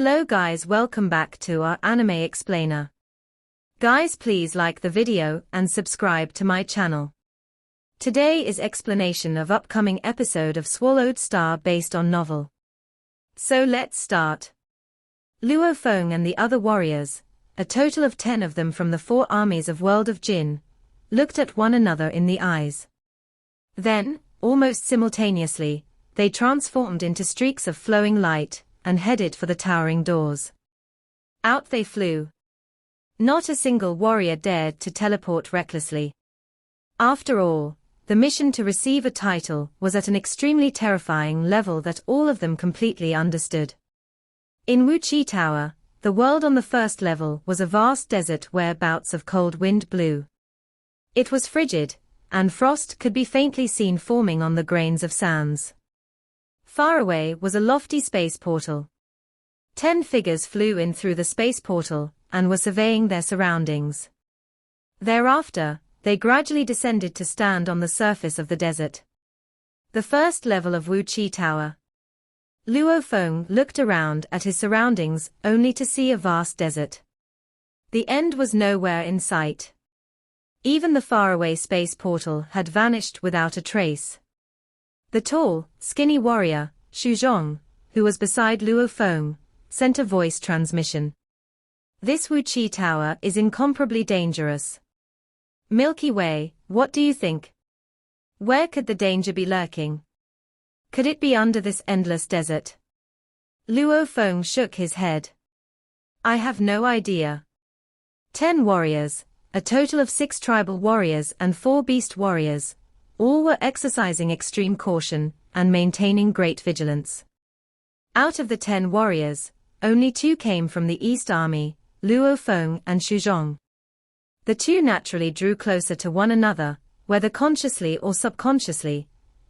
Hello guys, welcome back to our anime explainer. Guys, please like the video and subscribe to my channel. Today is explanation of upcoming episode of Swallowed Star based on novel. So let's start. Luo Feng and the other warriors, a total of 10 of them from the 4 armies of World of Jin, looked at one another in the eyes. Then, almost simultaneously, they transformed into streaks of flowing light and headed for the towering doors. Out they flew. Not a single warrior dared to teleport recklessly. After all, the mission to receive a title was at an extremely terrifying level that all of them completely understood. In Wuqi Tower, the world on the first level was a vast desert where bouts of cold wind blew. It was frigid, and frost could be faintly seen forming on the grains of sands. Far away was a lofty space portal. 10 figures flew in through the space portal and were surveying their surroundings. Thereafter, they gradually descended to stand on the surface of the desert. The first level of Wuqi Tower. Luo Feng looked around at his surroundings only to see a vast desert. The end was nowhere in sight. Even the faraway space portal had vanished without a trace. The tall, skinny warrior, Shuzhong, who was beside Luo Feng, sent a voice transmission. This Wuqi Tower is incomparably dangerous. Milky Way, what do you think? Where could the danger be lurking? Could it be under this endless desert? Luo Feng shook his head. I have no idea. 10 warriors, a total of 6 tribal warriors and 4 beast warriors, all were exercising extreme caution and maintaining great vigilance. Out of the 10 warriors, only 2 came from the East Army, Luo Feng and Shuzhong. The 2 naturally drew closer to one another, whether consciously or subconsciously,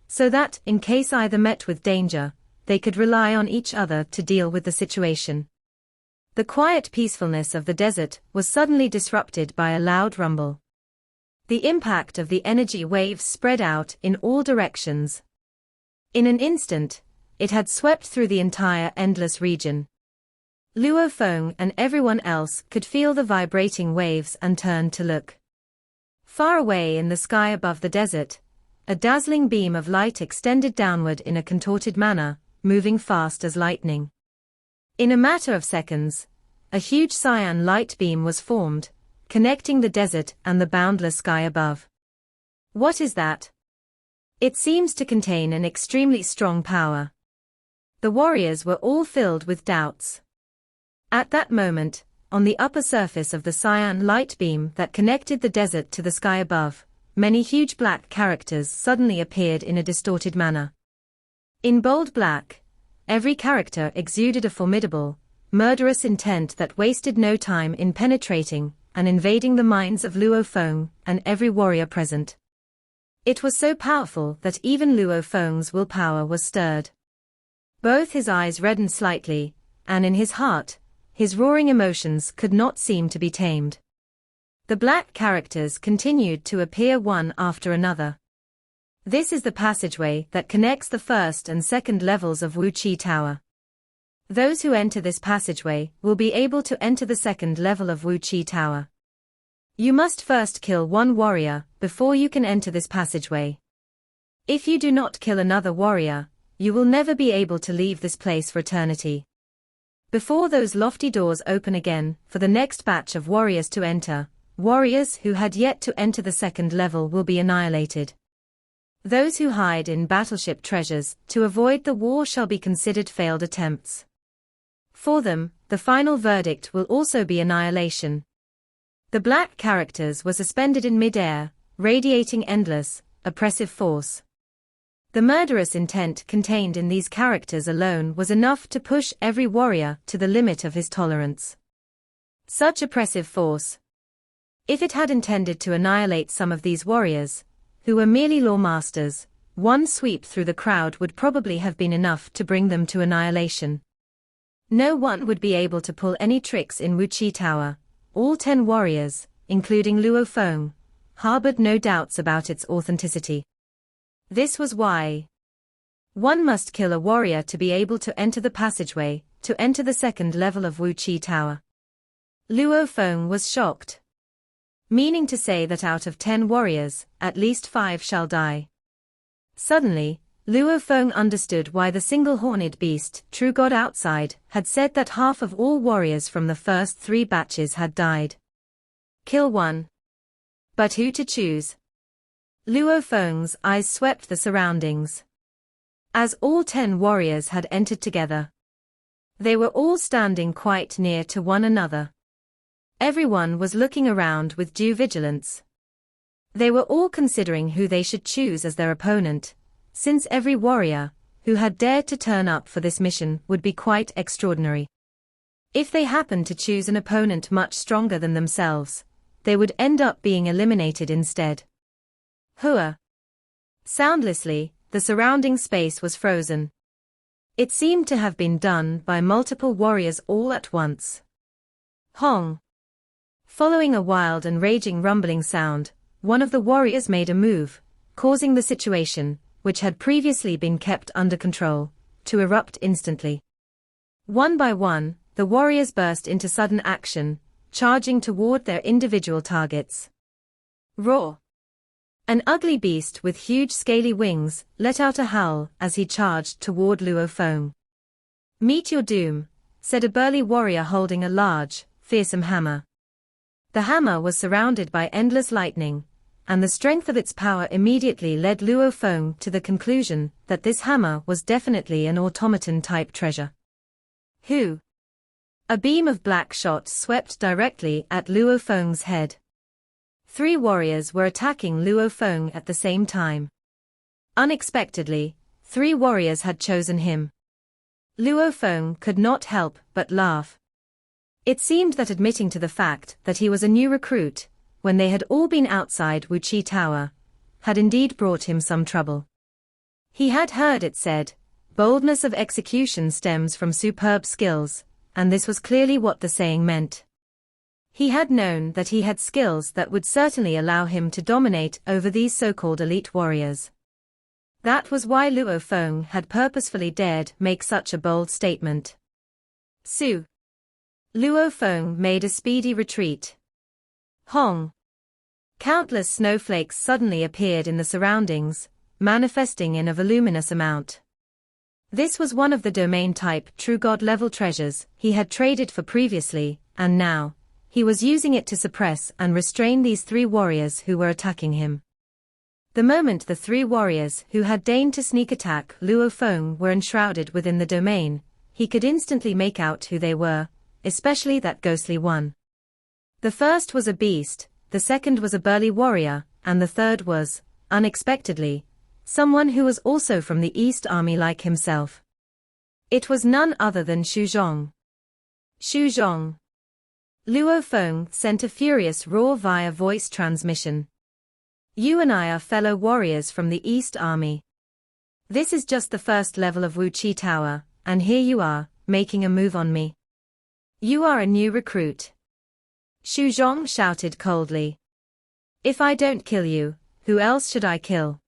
so that, in case either met with danger, they could rely on each other to deal with the situation. The quiet peacefulness of the desert was suddenly disrupted by a loud rumble. The impact of the energy waves spread out in all directions. In an instant, it had swept through the entire endless region. Luo Feng and everyone else could feel the vibrating waves and turned to look. Far away in the sky above the desert, a dazzling beam of light extended downward in a contorted manner, moving fast as lightning. In a matter of seconds, a huge cyan light beam was formed, connecting the desert and the boundless sky above. What is that? It seems to contain an extremely strong power. The warriors were all filled with doubts. At that moment, on the upper surface of the cyan light beam that connected the desert to the sky above, many huge black characters suddenly appeared in a distorted manner. In bold black, every character exuded a formidable, murderous intent that wasted no time in penetrating and invading the minds of Luo Feng and every warrior present. It was so powerful that even Luo Feng's willpower was stirred. Both his eyes reddened slightly, and in his heart, his roaring emotions could not seem to be tamed. The black characters continued to appear one after another. This is the passageway that connects the first and second levels of Wuqi Tower. Those who enter this passageway will be able to enter the second level of Wuqi Tower. You must first kill one warrior before you can enter this passageway. If you do not kill another warrior, you will never be able to leave this place for eternity. Before those lofty doors open again for the next batch of warriors to enter, warriors who had yet to enter the second level will be annihilated. Those who hide in battleship treasures to avoid the war shall be considered failed attempts. For them, the final verdict will also be annihilation. The black characters were suspended in mid-air, radiating endless, oppressive force. The murderous intent contained in these characters alone was enough to push every warrior to the limit of his tolerance. Such oppressive force. If it had intended to annihilate some of these warriors, who were merely lawmasters, one sweep through the crowd would probably have been enough to bring them to annihilation. No one would be able to pull any tricks in Wuqi Tower. All 10 warriors, including Luo Feng, harbored no doubts about its authenticity. This was why one must kill a warrior to be able to enter the passageway, to enter the second level of Wu Chi Tower. Luo Feng was shocked. Meaning to say that out of 10 warriors, at least 5 shall die. Suddenly, Luo Feng understood why the single-horned beast, True God outside, had said that half of all warriors from the first 3 batches had died. Kill one. But who to choose? Luo Feng's eyes swept the surroundings. As all 10 warriors had entered together, they were all standing quite near to one another. Everyone was looking around with due vigilance. They were all considering who they should choose as their opponent, since every warrior who had dared to turn up for this mission would be quite extraordinary. If they happened to choose an opponent much stronger than themselves, they would end up being eliminated instead. Hua! Soundlessly, the surrounding space was frozen. It seemed to have been done by multiple warriors all at once. Hong! Following a wild and raging rumbling sound, one of the warriors made a move, causing the situation, which had previously been kept under control, to erupt instantly. One by one, the warriors burst into sudden action, charging toward their individual targets. Roar! An ugly beast with huge scaly wings let out a howl as he charged toward Luo Feng. Meet your doom, said a burly warrior holding a large, fearsome hammer. The hammer was surrounded by endless lightning, and the strength of its power immediately led Luo Feng to the conclusion that this hammer was definitely an automaton-type treasure. Who? A beam of black shot swept directly at Luo Feng's head. 3 warriors were attacking Luo Feng at the same time. Unexpectedly, 3 warriors had chosen him. Luo Feng could not help but laugh. It seemed that admitting to the fact that he was a new recruit, when they had all been outside Wu Chi Tower, had indeed brought him some trouble. He had heard it said, boldness of execution stems from superb skills, and this was clearly what the saying meant. He had known that he had skills that would certainly allow him to dominate over these so-called elite warriors. That was why Luo Feng had purposefully dared make such a bold statement. Su! Luo Feng made a speedy retreat. Hong! Countless snowflakes suddenly appeared in the surroundings, manifesting in a voluminous amount. This was one of the domain-type True God-level treasures he had traded for previously, and now, he was using it to suppress and restrain these 3 warriors who were attacking him. The moment the 3 warriors who had deigned to sneak attack Luo Feng were enshrouded within the domain, he could instantly make out who they were, especially that ghostly one. The first was a beast, the second was a burly warrior, and the third was, unexpectedly, someone who was also from the East Army like himself. It was none other than Xu Zhong. Xu Zhong! Luo Feng sent a furious roar via voice transmission. You and I are fellow warriors from the East Army. This is just the first level of Wu Chi Tower, and here you are, making a move on me. You are a new recruit. Xu Zhong shouted coldly. If I don't kill you, who else should I kill?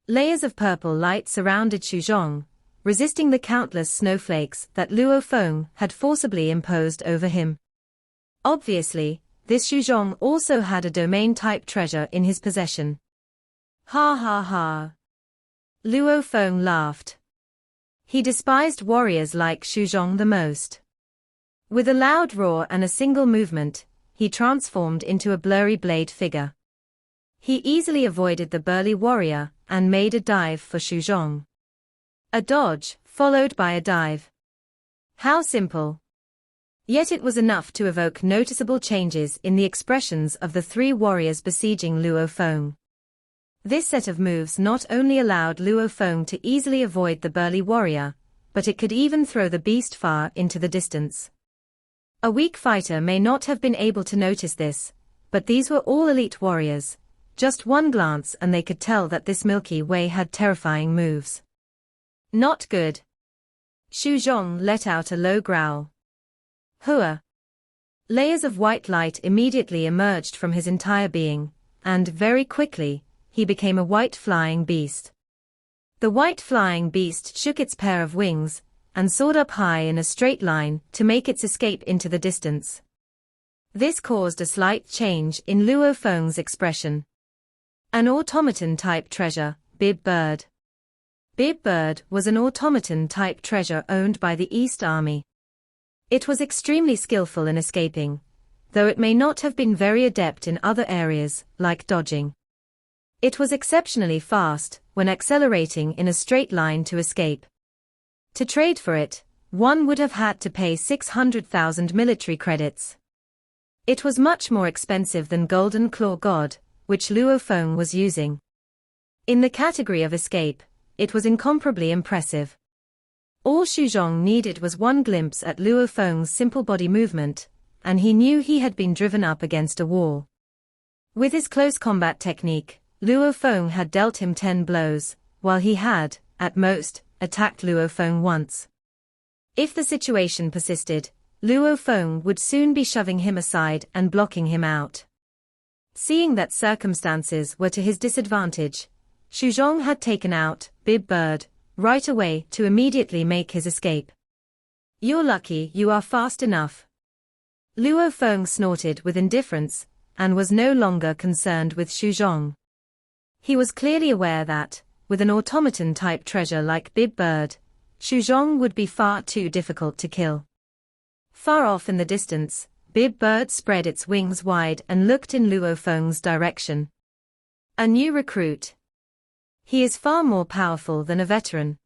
Layers of purple light surrounded Xu Zhong, resisting the countless snowflakes that Luo Feng had forcibly imposed over him. Obviously, this Xu Zhong also had a domain-type treasure in his possession. Ha ha ha. Luo Feng laughed. He despised warriors like Xu Zhong the most. With a loud roar and a single movement, he transformed into a blurry blade figure. He easily avoided the burly warrior and made a dive for Xu Zhong. A dodge, followed by a dive. How simple. Yet it was enough to evoke noticeable changes in the expressions of the 3 warriors besieging Luo Feng. This set of moves not only allowed Luo Feng to easily avoid the burly warrior, but it could even throw the beast far into the distance. A weak fighter may not have been able to notice this, but these were all elite warriors. Just one glance and they could tell that this Milky Way had terrifying moves. Not good. Xu Zhong let out a low growl. Hua! Layers of white light immediately emerged from his entire being, and very quickly, he became a white flying beast. The white flying beast shook its pair of wings, and soared up high in a straight line to make its escape into the distance. This caused a slight change in Luo Feng's expression. An automaton-type treasure, Bib Bird. Bib Bird was an automaton-type treasure owned by the East Army. It was extremely skillful in escaping, though it may not have been very adept in other areas, like dodging. It was exceptionally fast when accelerating in a straight line to escape. To trade for it, one would have had to pay 600,000 military credits. It was much more expensive than Golden Claw God, which Luo Feng was using. In the category of escape, it was incomparably impressive. All Shuzhong needed was one glimpse at Luo Feng's simple body movement, and he knew he had been driven up against a wall. With his close combat technique, Luo Feng had dealt him 10 blows, while he had, at most, attacked Luo Feng once. If the situation persisted, Luo Feng would soon be shoving him aside and blocking him out. Seeing that circumstances were to his disadvantage, Shuzhong had taken out Bib Bird right away to immediately make his escape. "You're lucky you are fast enough." Luo Feng snorted with indifference, and was no longer concerned with Shuzhong. He was clearly aware that, with an automaton-type treasure like Bib Bird, Shuzhong would be far too difficult to kill. Far off in the distance, Bib Bird spread its wings wide and looked in Luo Feng's direction. A new recruit. He is far more powerful than a veteran.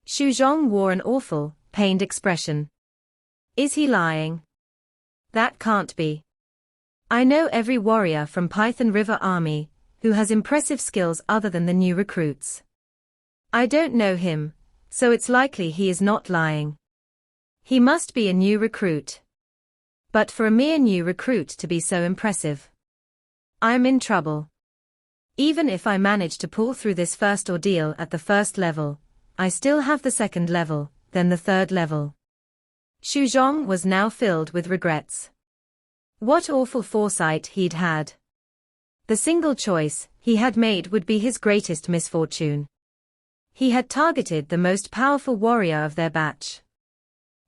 Shuzhong wore an awful, pained expression. Is he lying? That can't be. I know every warrior from Python River Army, who has impressive skills other than the new recruits. I don't know him, so it's likely he is not lying. He must be a new recruit. But for a mere new recruit to be so impressive. I'm in trouble. Even if I manage to pull through this first ordeal at the first level, I still have the second level, then the third level. Shuzhong was now filled with regrets. What awful foresight he'd had. The single choice he had made would be his greatest misfortune. He had targeted the most powerful warrior of their batch.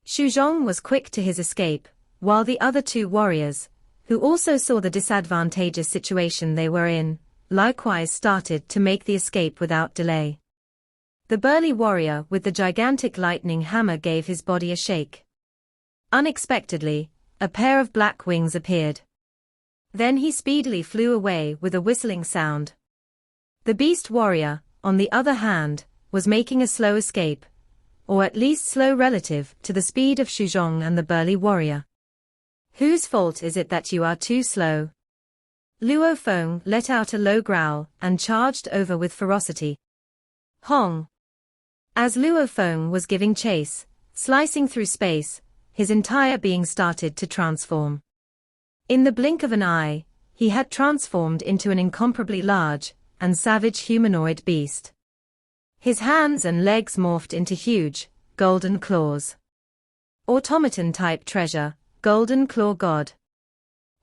Shuzhong was quick to his escape, while the other 2 warriors, who also saw the disadvantageous situation they were in, likewise started to make the escape without delay. The burly warrior with the gigantic lightning hammer gave his body a shake. Unexpectedly, a pair of black wings appeared. Then he speedily flew away with a whistling sound. The beast warrior, on the other hand, was making a slow escape, or at least slow relative to the speed of Shuzhong and the burly warrior. Whose fault is it that you are too slow? Luo Feng let out a low growl and charged over with ferocity. Hong! As Luo Feng was giving chase, slicing through space, his entire being started to transform. In the blink of an eye, he had transformed into an incomparably large and savage humanoid beast. His hands and legs morphed into huge, golden claws. Automaton-type treasure, Golden Claw God.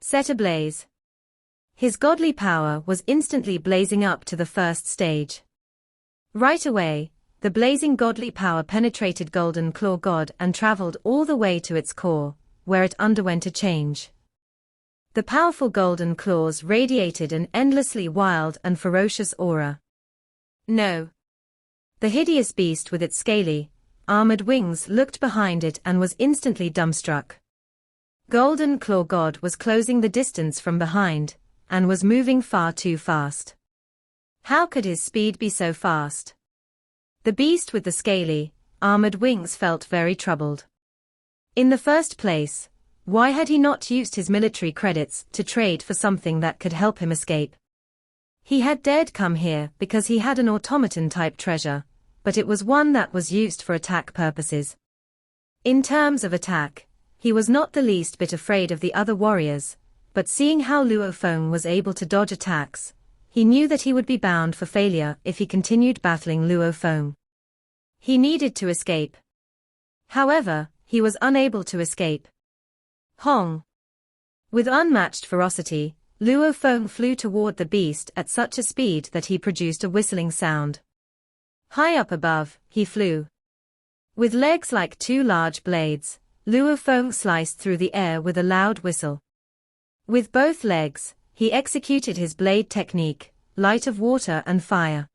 Set ablaze. His godly power was instantly blazing up to the first stage. Right away, the blazing godly power penetrated Golden Claw God and traveled all the way to its core, where it underwent a change. The powerful golden claws radiated an endlessly wild and ferocious aura. No. The hideous beast with its scaly, armored wings looked behind it and was instantly dumbstruck. Golden Claw God was closing the distance from behind, and was moving far too fast. How could his speed be so fast? The beast with the scaly, armored wings felt very troubled. In the first place, why had he not used his military credits to trade for something that could help him escape? He had dared come here because he had an automaton-type treasure, but it was one that was used for attack purposes. In terms of attack, he was not the least bit afraid of the other warriors, but seeing how Luo Feng was able to dodge attacks, he knew that he would be bound for failure if he continued battling Luo Feng. He needed to escape. However, he was unable to escape. Hong! With unmatched ferocity, Luo Feng flew toward the beast at such a speed that he produced a whistling sound. High up above, he flew. With legs like two large blades, Luo Feng sliced through the air with a loud whistle. With both legs, he executed his blade technique, light of water and fire.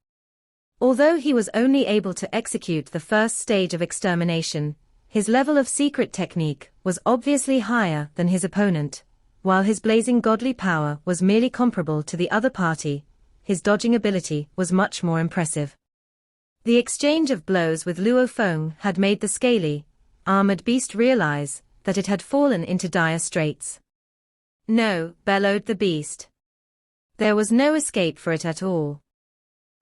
Although he was only able to execute the first stage of extermination, his level of secret technique was obviously higher than his opponent. While his blazing godly power was merely comparable to the other party, his dodging ability was much more impressive. The exchange of blows with Luo Feng had made the scaly, armored beast realize that it had fallen into dire straits. No, bellowed the beast. There was no escape for it at all.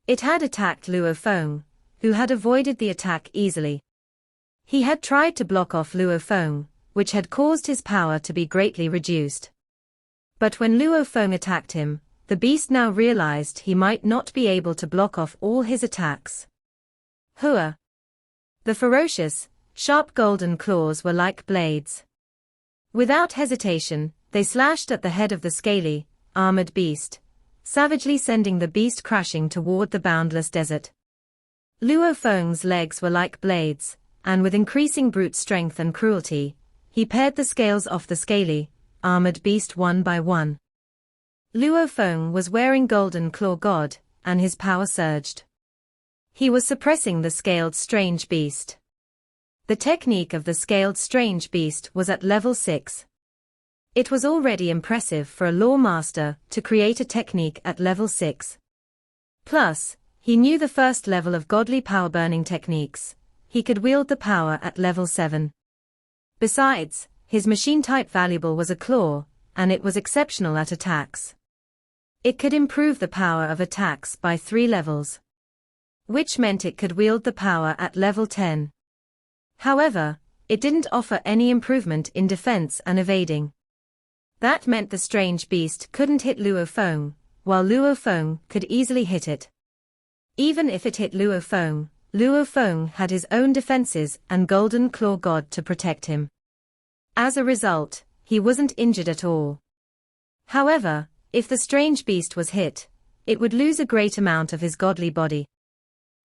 It had attacked Luo Feng, who had avoided the attack easily. He had tried to block off Luo Feng, which had caused his power to be greatly reduced. But when Luo Feng attacked him, the beast now realized he might not be able to block off all his attacks. Hua! The ferocious, sharp golden claws were like blades. Without hesitation, they slashed at the head of the scaly, armored beast, savagely sending the beast crashing toward the boundless desert. Luo Feng's legs were like blades, and with increasing brute strength and cruelty, he pared the scales off the scaly, armored beast one by one. Luo Feng was wearing Golden Claw God, and his power surged. He was suppressing the scaled strange beast. The technique of the scaled strange beast was at level 6. It was already impressive for a law master to create a technique at level 6. Plus, he knew the first level of godly power burning techniques. He could wield the power at level 7. Besides, his machine type valuable was a claw, and it was exceptional at attacks. It could improve the power of attacks by 3 levels, which meant it could wield the power at level 10. However, it didn't offer any improvement in defense and evading. That meant the strange beast couldn't hit Luo Feng, while Luo Feng could easily hit it. Even if it hit Luo Feng had his own defenses and Golden Claw God to protect him. As a result, he wasn't injured at all. However, if the strange beast was hit, it would lose a great amount of his godly body.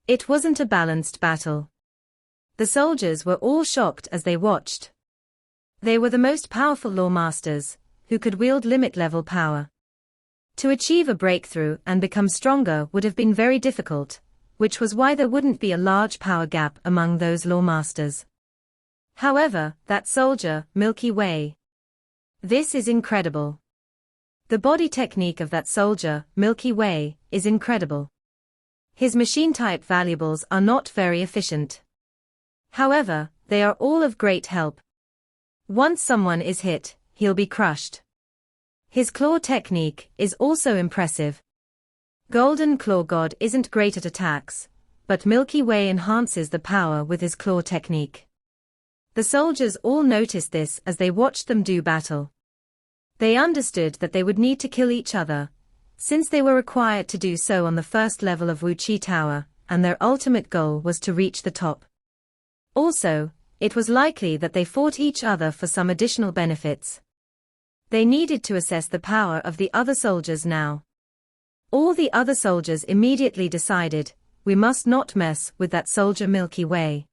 It wasn't a balanced battle. The soldiers were all shocked as they watched. They were the most powerful lawmasters, who could wield limit-level power. To achieve a breakthrough and become stronger would have been very difficult, which was why there wouldn't be a large power gap among those lawmasters. However, that soldier, Milky Way. This is incredible. The body technique of that soldier, Milky Way, is incredible. His machine-type valuables are not very efficient. However, they are all of great help. Once someone is hit, he'll be crushed. His claw technique is also impressive. Golden Claw God isn't great at attacks, but Milky Way enhances the power with his claw technique. The soldiers all noticed this as they watched them do battle. They understood that they would need to kill each other, since they were required to do so on the first level of Wu Chi Tower, and their ultimate goal was to reach the top. Also, it was likely that they fought each other for some additional benefits. They needed to assess the power of the other soldiers now. All the other soldiers immediately decided, we must not mess with that soldier Milky Way.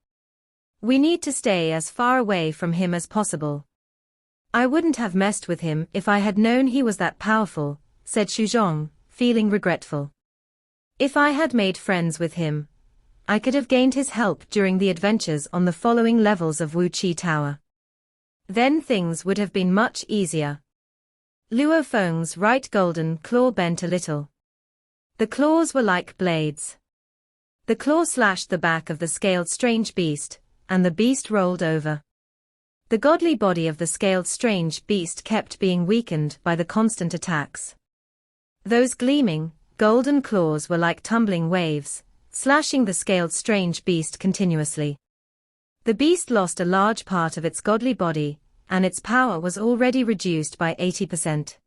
We need to stay as far away from him as possible. I wouldn't have messed with him if I had known he was that powerful, said Shuzhong, feeling regretful. If I had made friends with him, I could have gained his help during the adventures on the following levels of Wu Chi Tower. Then things would have been much easier. Luo Feng's right golden claw bent a little. The claws were like blades. The claw slashed the back of the scaled strange beast, and the beast rolled over. The godly body of the scaled strange beast kept being weakened by the constant attacks. Those gleaming, golden claws were like tumbling waves, slashing the scaled strange beast continuously. The beast lost a large part of its godly body, and its power was already reduced by 80%.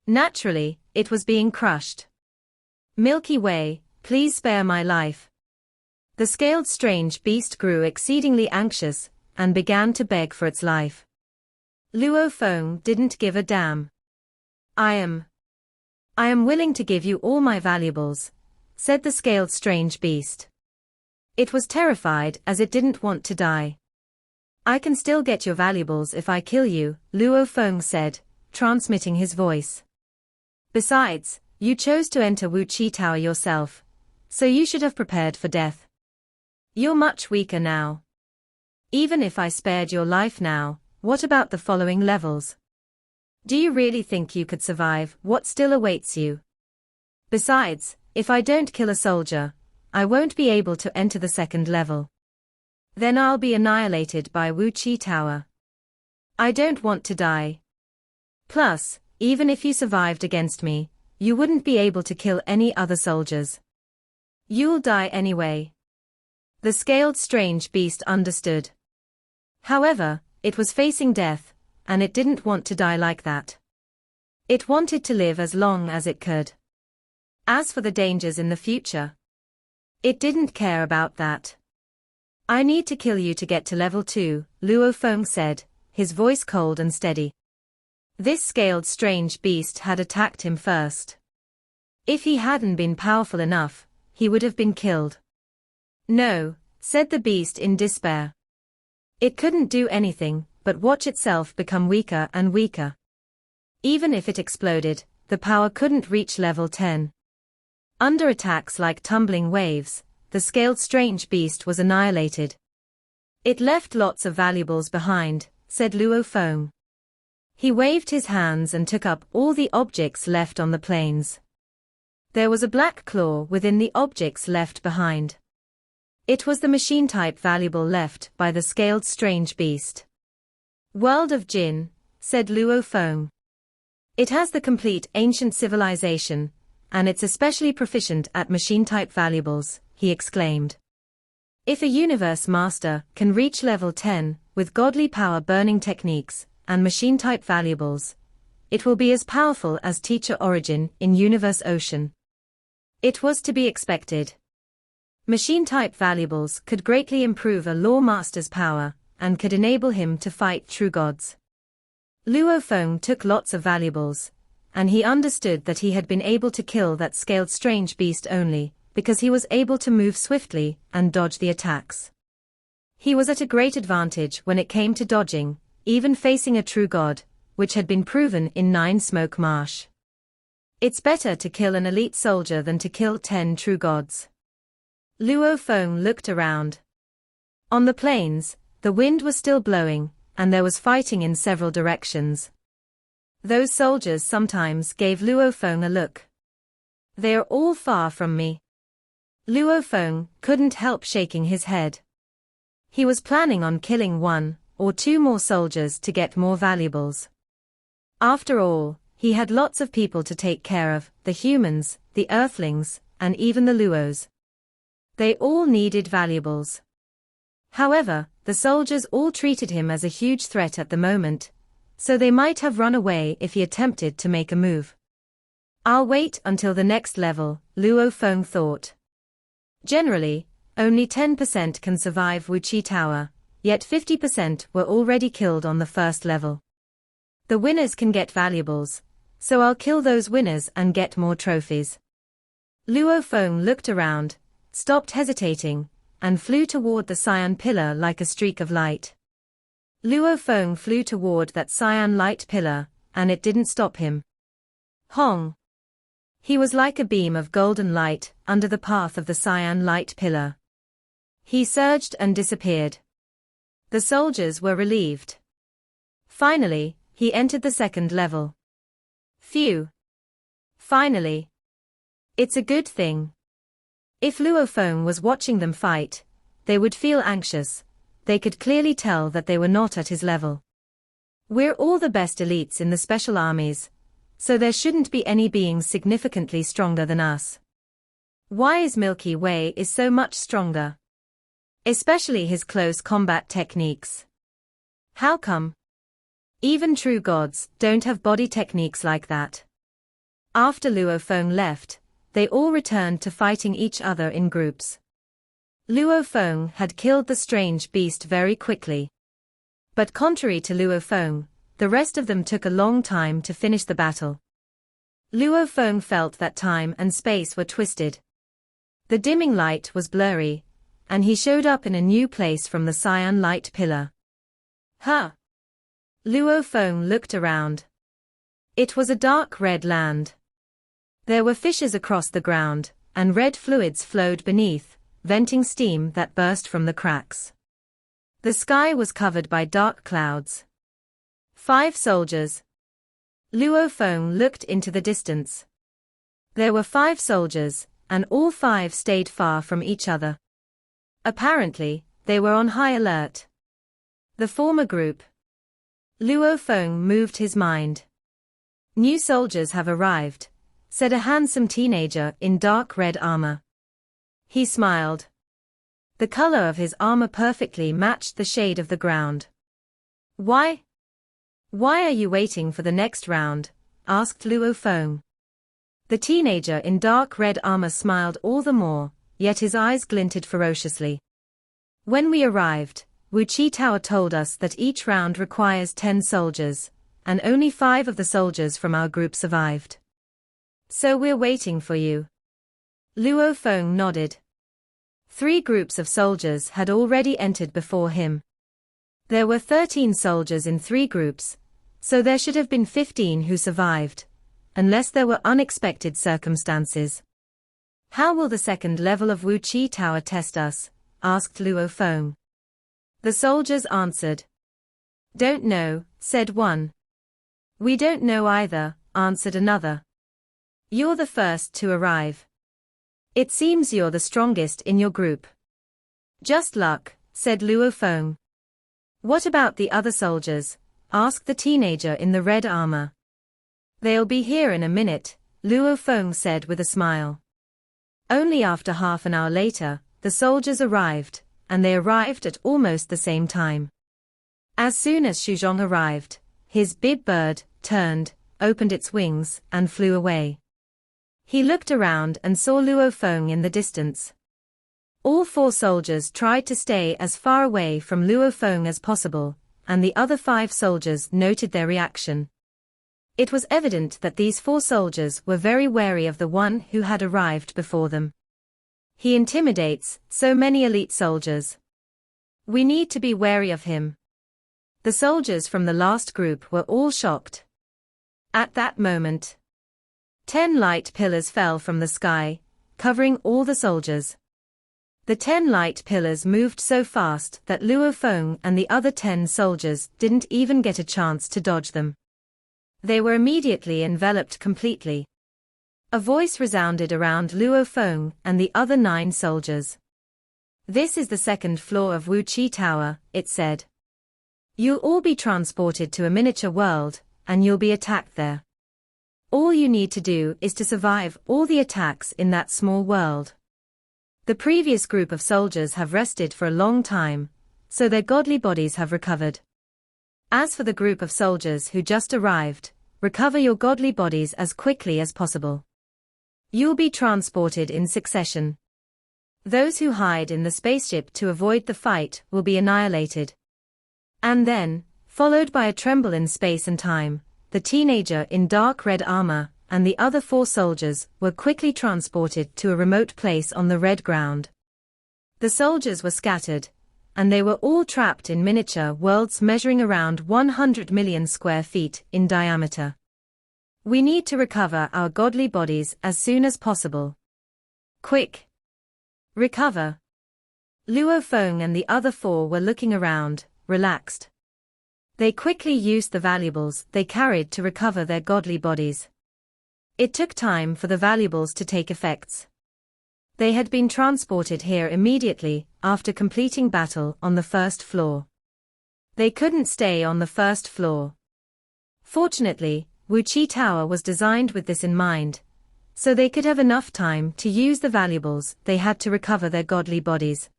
Naturally, it was being crushed. Milky Way, please spare my life. The scaled strange beast grew exceedingly anxious, and began to beg for its life. Luo Feng didn't give a damn. I am willing to give you all my valuables, said the scaled strange beast. It was terrified as it didn't want to die. I can still get your valuables if I kill you, Luo Feng said, transmitting his voice. Besides, you chose to enter Wu Chi Tower yourself, so you should have prepared for death. You're much weaker now. Even if I spared your life now, what about the following levels? Do you really think you could survive what still awaits you? Besides, if I don't kill a soldier, I won't be able to enter the second level. Then I'll be annihilated by Wu Chi Tower. I don't want to die. Plus, even if you survived against me, you wouldn't be able to kill any other soldiers. You'll die anyway. The scaled strange beast understood. However, it was facing death, and it didn't want to die like that. It wanted to live as long as it could. As for the dangers in the future, it didn't care about that. I need to kill you to get to level 2, Luo Feng said, his voice cold and steady. This scaled strange beast had attacked him first. If he hadn't been powerful enough, he would have been killed. No, said the beast in despair. It couldn't do anything but watch itself become weaker and weaker. Even if it exploded, the power couldn't reach level 10. Under attacks like tumbling waves, the scaled strange beast was annihilated. It left lots of valuables behind, said Luo Feng. He waved his hands and took up all the objects left on the plains. There was a black claw within the objects left behind. It was the machine-type valuable left by the scaled strange beast. World of Jin, said Luo Feng. It has the complete ancient civilization, and it's especially proficient at machine-type valuables, he exclaimed. If a universe master can reach level 10 with godly power burning techniques and machine-type valuables, it will be as powerful as Teacher Origin in Universe Ocean. It was to be expected. Machine-type valuables could greatly improve a law master's power, and could enable him to fight true gods. Luo Feng took lots of valuables, and he understood that he had been able to kill that scaled strange beast only because he was able to move swiftly and dodge the attacks. He was at a great advantage when it came to dodging, even facing a true god, which had been proven in Nine Smoke Marsh. It's better to kill an elite soldier than to kill 10 true gods. Luo Feng looked around. On the plains, the wind was still blowing, and there was fighting in several directions. Those soldiers sometimes gave Luo Feng a look. They are all far from me. Luo Feng couldn't help shaking his head. He was planning on killing 1 or 2 more soldiers to get more valuables. After all, he had lots of people to take care of, the humans, the earthlings, and even the Luos. They all needed valuables. However, the soldiers all treated him as a huge threat at the moment, so they might have run away if he attempted to make a move. I'll wait until the next level, Luo Feng thought. Generally, only 10% can survive Wu Chi Tower, yet 50% were already killed on the first level. The winners can get valuables, so I'll kill those winners and get more trophies. Luo Feng looked around, stopped hesitating, and flew toward the cyan pillar like a streak of light. Luo Feng flew toward that cyan light pillar, and it didn't stop him. Hong! He was like a beam of golden light under the path of the cyan light pillar. He surged and disappeared. The soldiers were relieved. Finally, he entered the second level. Phew! Finally! It's a good thing. If Luo Feng was watching them fight, they would feel anxious. They could clearly tell that they were not at his level. We're all the best elites in the special armies, so there shouldn't be any beings significantly stronger than us. Why is Milky Way is so much stronger? Especially his close combat techniques. How come? Even true gods don't have body techniques like that. After Luo Feng left, they all returned to fighting each other in groups. Luo Feng had killed the strange beast very quickly. But contrary to Luo Feng, the rest of them took a long time to finish the battle. Luo Feng felt that time and space were twisted. The dimming light was blurry, and he showed up in a new place from the cyan light pillar. Huh? Luo Feng looked around. It was a dark red land. There were fissures across the ground, and red fluids flowed beneath, venting steam that burst from the cracks. The sky was covered by dark clouds. 5 soldiers. Luo Feng looked into the distance. There were 5 soldiers, and all 5 stayed far from each other. Apparently, they were on high alert. The former group. Luo Feng moved his mind. New soldiers have arrived, said a handsome teenager in dark red armor. He smiled. The color of his armor perfectly matched the shade of the ground. Why? Why are you waiting for the next round? Asked Luo Feng. The teenager in dark red armor smiled all the more, yet his eyes glinted ferociously. When we arrived, Wu Chi Tower told us that each round requires 10 soldiers, and only 5 of the soldiers from our group survived. So we're waiting for you. Luo Feng nodded. 3 groups of soldiers had already entered before him. There were 13 soldiers in 3 groups, so there should have been 15 who survived, unless there were unexpected circumstances. How will the second level of Wu Chi Tower test us? Asked Luo Feng. The soldiers answered. Don't know, said one. We don't know either, answered another. You're the first to arrive. It seems you're the strongest in your group. Just luck, said Luo Feng. What about the other soldiers? Asked the teenager in the red armor. They'll be here in a minute, Luo Feng said with a smile. Only after half an hour later, the soldiers arrived, and they arrived at almost the same time. As soon as Shuzhong arrived, his big bird turned, opened its wings, and flew away. He looked around and saw Luo Feng in the distance. All 4 soldiers tried to stay as far away from Luo Feng as possible, and the other 5 soldiers noted their reaction. It was evident that these 4 soldiers were very wary of the one who had arrived before them. He intimidates so many elite soldiers. We need to be wary of him. The soldiers from the last group were all shocked. At that moment, 10 light pillars fell from the sky, covering all the soldiers. The 10 light pillars moved so fast that Luo Feng and the other 10 soldiers didn't even get a chance to dodge them. They were immediately enveloped completely. A voice resounded around Luo Feng and the other 9 soldiers. This is the second floor of Wu Chi Tower, it said. You'll all be transported to a miniature world, and you'll be attacked there. All you need to do is to survive all the attacks in that small world. The previous group of soldiers have rested for a long time, so their godly bodies have recovered. As for the group of soldiers who just arrived, recover your godly bodies as quickly as possible. You'll be transported in succession. Those who hide in the spaceship to avoid the fight will be annihilated. And then, followed by a tremble in space and time, the teenager in dark red armor and the other 4 soldiers were quickly transported to a remote place on the red ground. The soldiers were scattered, and they were all trapped in miniature worlds measuring around 100 million square feet in diameter. We need to recover our godly bodies as soon as possible. Quick! Recover! Luo Feng and the other 4 were looking around, relaxed. They quickly used the valuables they carried to recover their godly bodies. It took time for the valuables to take effects. They had been transported here immediately after completing battle on the first floor. They couldn't stay on the first floor. Fortunately, Wu Chi Tower was designed with this in mind, so they could have enough time to use the valuables they had to recover their godly bodies.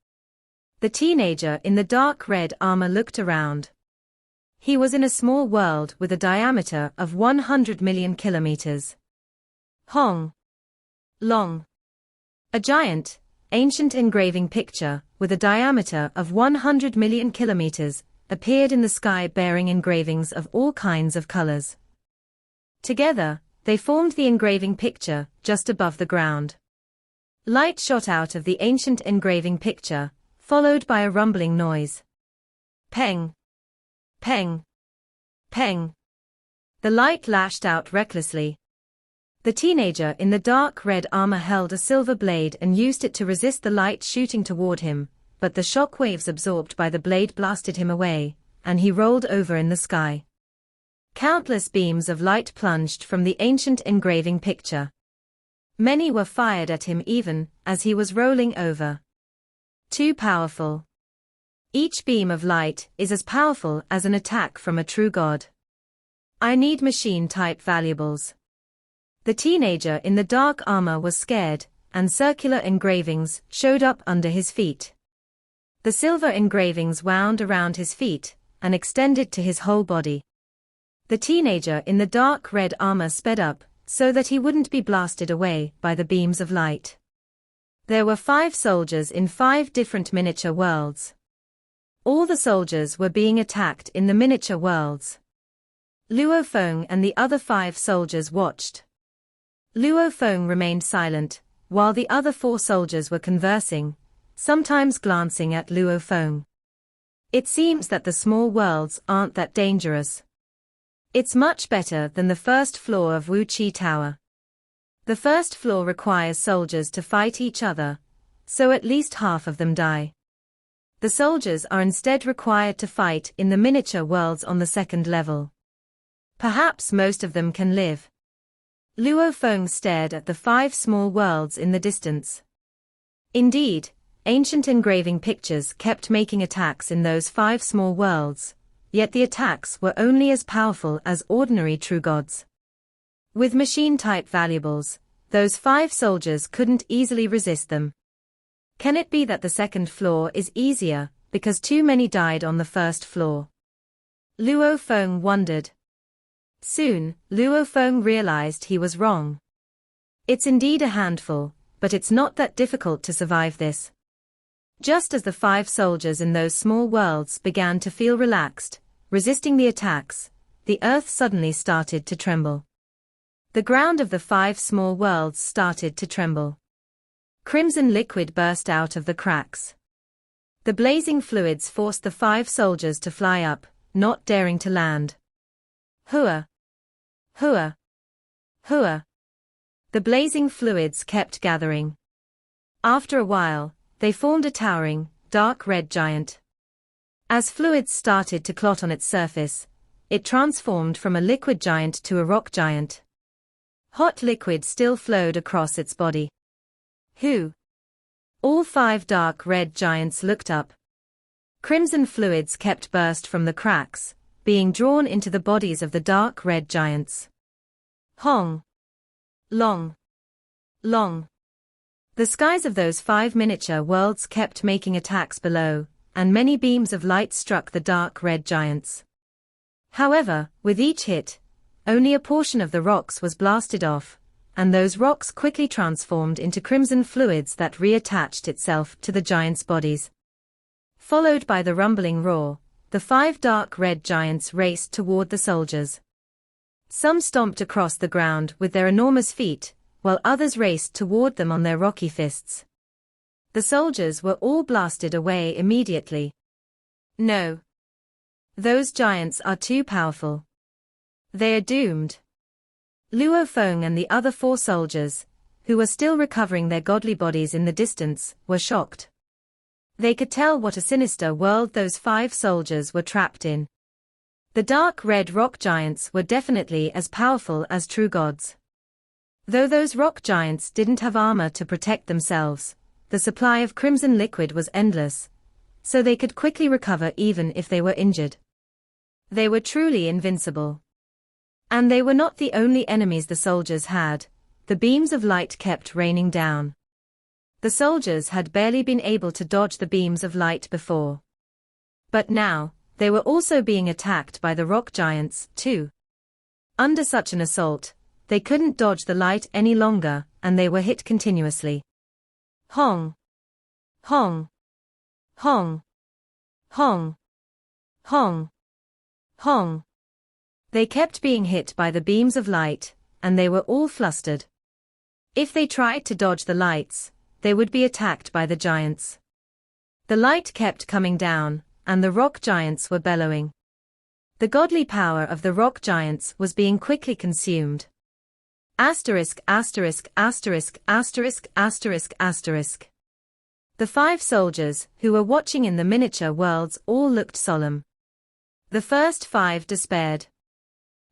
The teenager in the dark red armor looked around. He was in a small world with a diameter of 100 million kilometers. Hong. Long. A giant, ancient engraving picture, with a diameter of 100 million kilometers, appeared in the sky bearing engravings of all kinds of colors. Together, they formed the engraving picture just above the ground. Light shot out of the ancient engraving picture, followed by a rumbling noise. Peng! Peng! Peng! The light lashed out recklessly. The teenager in the dark red armor held a silver blade and used it to resist the light shooting toward him, but the shock waves absorbed by the blade blasted him away, and he rolled over in the sky. Countless beams of light plunged from the ancient engraving picture. Many were fired at him even as he was rolling over. Too powerful. Each beam of light is as powerful as an attack from a true god. I need machine-type valuables. The teenager in the dark armor was scared, and circular engravings showed up under his feet. The silver engravings wound around his feet and extended to his whole body. The teenager in the dark red armor sped up so that he wouldn't be blasted away by the beams of light. There were 5 soldiers in 5 different miniature worlds. All the soldiers were being attacked in the miniature worlds. Luo Feng and the other 5 soldiers watched. Luo Feng remained silent, while the other 4 soldiers were conversing, sometimes glancing at Luo Feng. It seems that the small worlds aren't that dangerous. It's much better than the first floor of Wu Chi Tower. The first floor requires soldiers to fight each other, so at least half of them die. The soldiers are instead required to fight in the miniature worlds on the second level. Perhaps most of them can live. Luo Feng stared at the 5 small worlds in the distance. Indeed, ancient engraving pictures kept making attacks in those 5 small worlds, yet the attacks were only as powerful as ordinary true gods. With machine-type valuables, those 5 soldiers couldn't easily resist them. Can it be that the second floor is easier, because too many died on the first floor? Luo Feng wondered. Soon, Luo Feng realized he was wrong. It's indeed a handful, but it's not that difficult to survive this. Just as the 5 soldiers in those small worlds began to feel relaxed, resisting the attacks, the earth suddenly started to tremble. The ground of the 5 small worlds started to tremble. Crimson liquid burst out of the cracks. The blazing fluids forced the 5 soldiers to fly up, not daring to land. Hua! Hua! Hua! The blazing fluids kept gathering. After a while, they formed a towering, dark red giant. As fluids started to clot on its surface, it transformed from a liquid giant to a rock giant. Hot liquid still flowed across its body. Who? All 5 dark red giants looked up. Crimson fluids kept burst from the cracks, being drawn into the bodies of the dark red giants. Hong! Long! Long! The skies of those 5 miniature worlds kept making attacks below, and many beams of light struck the dark red giants. However, with each hit, only a portion of the rocks was blasted off, and those rocks quickly transformed into crimson fluids that reattached itself to the giants' bodies. Followed by the rumbling roar, the 5 dark red giants raced toward the soldiers. Some stomped across the ground with their enormous feet, while others raced toward them on their rocky fists. The soldiers were all blasted away immediately. No. Those giants are too powerful. They are doomed. Luo Feng and the other 4 soldiers, who were still recovering their godly bodies in the distance, were shocked. They could tell what a sinister world those 5 soldiers were trapped in. The dark red rock giants were definitely as powerful as true gods. Though those rock giants didn't have armor to protect themselves, the supply of crimson liquid was endless, so they could quickly recover even if they were injured. They were truly invincible. And they were not the only enemies the soldiers had. The beams of light kept raining down. The soldiers had barely been able to dodge the beams of light before. But now, they were also being attacked by the rock giants, too. Under such an assault, they couldn't dodge the light any longer, and they were hit continuously. Hong! Hong! Hong! Hong! Hong! Hong! They kept being hit by the beams of light, and they were all flustered. If they tried to dodge the lights, they would be attacked by the giants. The light kept coming down, and the rock giants were bellowing. The godly power of the rock giants was being quickly consumed. Asterisk, asterisk, asterisk, asterisk, asterisk, asterisk. The 5 soldiers, who were watching in the miniature worlds, all looked solemn. The first 5 despaired.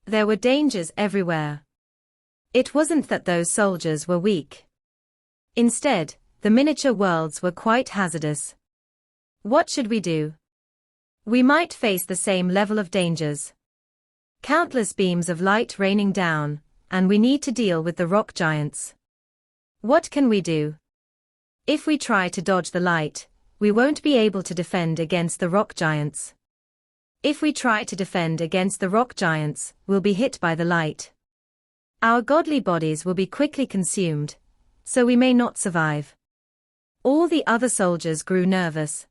There were dangers everywhere. It wasn't that those soldiers were weak. Instead, the miniature worlds were quite hazardous. What should we do? We might face the same level of dangers. Countless beams of light raining down, and we need to deal with the rock giants. What can we do? If we try to dodge the light, we won't be able to defend against the rock giants. If we try to defend against the rock giants, we'll be hit by the light. Our godly bodies will be quickly consumed, so we may not survive. All the other soldiers grew nervous.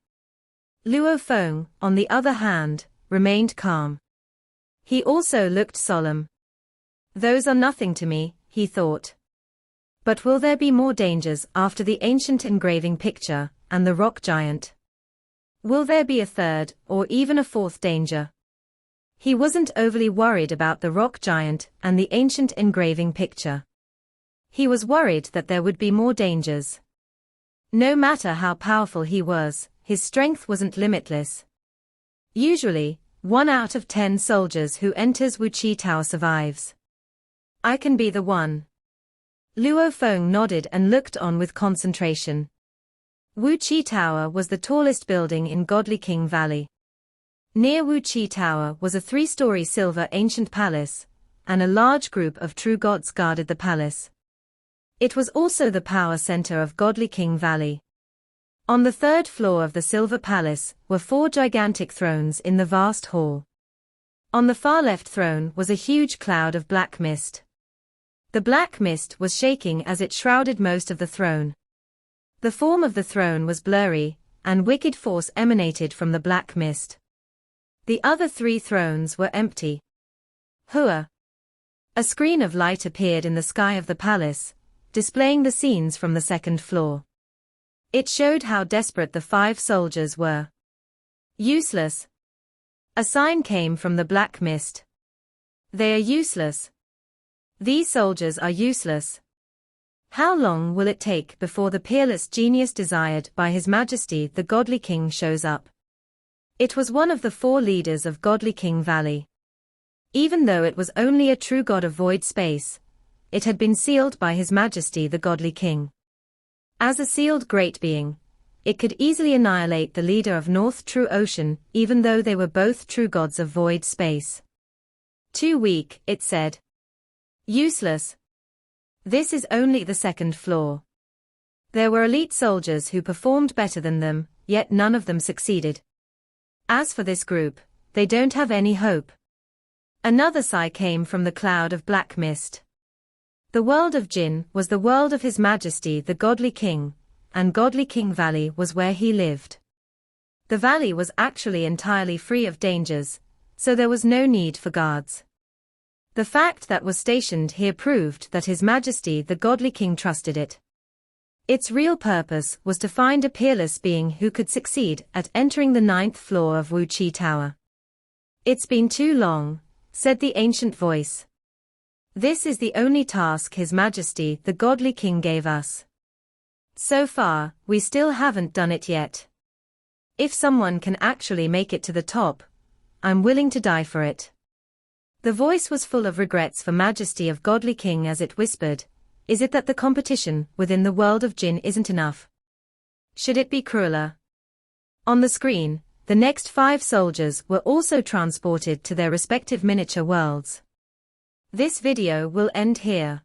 Luo Feng, on the other hand, remained calm. He also looked solemn. Those are nothing to me, he thought. But will there be more dangers after the ancient engraving picture and the rock giant? Will there be a third, or even a fourth danger? He wasn't overly worried about the rock giant and the ancient engraving picture. He was worried that there would be more dangers. No matter how powerful he was, his strength wasn't limitless. Usually, 1 out of 10 soldiers who enters Wuchi Tower survives. I can be the one. Luo Feng nodded and looked on with concentration. Wuchi Tower was the tallest building in Godly King Valley. Near Wuchi Tower was a 3-story silver ancient palace, and a large group of true gods guarded the palace. It was also the power center of Godly King Valley. On the 3rd floor of the Silver Palace were 4 gigantic thrones in the vast hall. On the far left throne was a huge cloud of black mist. The black mist was shaking as it shrouded most of the throne. The form of the throne was blurry, and wicked force emanated from the black mist. The other 3 thrones were empty. Hua! A screen of light appeared in the sky of the palace, displaying the scenes from the 2nd floor. It showed how desperate the 5 soldiers were. Useless. A sign came from the black mist. They are useless. These soldiers are useless. How long will it take before the peerless genius desired by His Majesty the Godly King shows up? It was one of the 4 leaders of Godly King Valley. Even though it was only a true god of void space, it had been sealed by His Majesty the Godly King. As a sealed great being, it could easily annihilate the leader of North True Ocean, even though they were both true gods of void space. Too weak, it said. Useless. This is only the 2nd floor. There were elite soldiers who performed better than them, yet none of them succeeded. As for this group, they don't have any hope. Another sigh came from the cloud of black mist. The world of Jin was the world of His Majesty the Godly King, and Godly King Valley was where he lived. The valley was actually entirely free of dangers, so there was no need for guards. The fact that was stationed here proved that His Majesty the Godly King trusted it. Its real purpose was to find a peerless being who could succeed at entering the 9th floor of Wuchi Tower. It's been too long, said the ancient voice. This is the only task His Majesty the Godly King gave us. So far, we still haven't done it yet. If someone can actually make it to the top, I'm willing to die for it. The voice was full of regrets for Majesty of Godly King as it whispered, is it that the competition within the world of Jin isn't enough? Should it be crueler? On the screen, the next 5 soldiers were also transported to their respective miniature worlds. This video will end here.